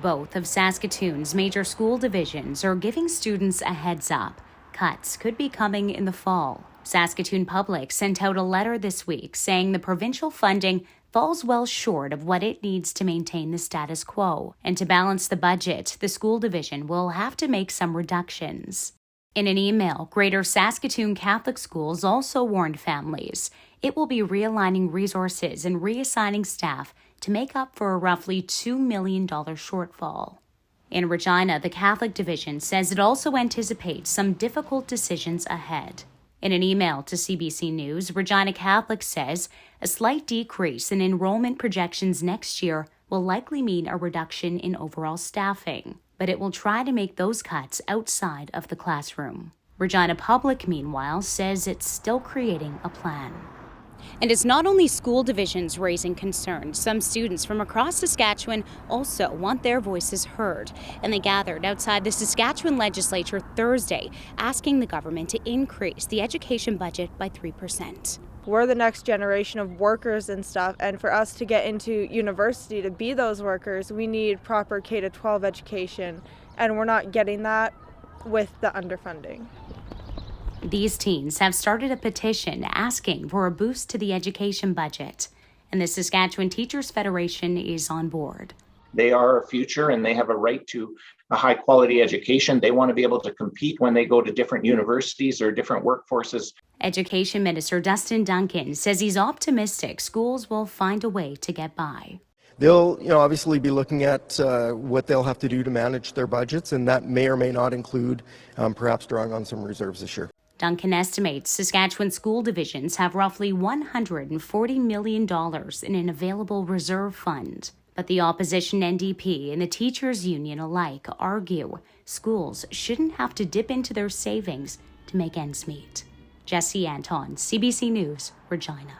Both of Saskatoon's major school divisions are giving students a heads up. Cuts could be coming in the fall. Saskatoon Public sent out a letter this week saying the provincial funding falls well short of what it needs to maintain the status quo. And to balance the budget, the school division will have to make some reductions. In an email, Greater Saskatoon Catholic Schools also warned families it will be realigning resources and reassigning staff to make up for a roughly $2 million shortfall. In Regina, the Catholic Division says it also anticipates some difficult decisions ahead. In an email to CBC News, Regina Catholic says a slight decrease in enrollment projections next year will likely mean a reduction in overall staffing, but it will try to make those cuts outside of the classroom. Regina Public, meanwhile, says it's still creating a plan. And it's not only school divisions raising concerns. Some students from across Saskatchewan also want their voices heard. And they gathered outside the Saskatchewan legislature Thursday, asking the government to increase the education budget by 3%. We're the next generation of workers and stuff, and for us to get into university to be those workers, we need proper K-12 education, and we're not getting that with the underfunding. These teens have started a petition asking for a boost to the education budget, and the Saskatchewan Teachers Federation is on board. They are our future and they have a right to a high quality education. They want to be able to compete when they go to different universities or different workforces. Education Minister Dustin Duncan says he's optimistic schools will find a way to get by. They'll obviously be looking at what they'll have to do to manage their budgets, and that may or may not include perhaps drawing on some reserves this year. Duncan estimates Saskatchewan school divisions have roughly $140 million in an available reserve fund. But the opposition NDP and the teachers' union alike argue schools shouldn't have to dip into their savings to make ends meet. Jesse Anton, CBC News, Regina.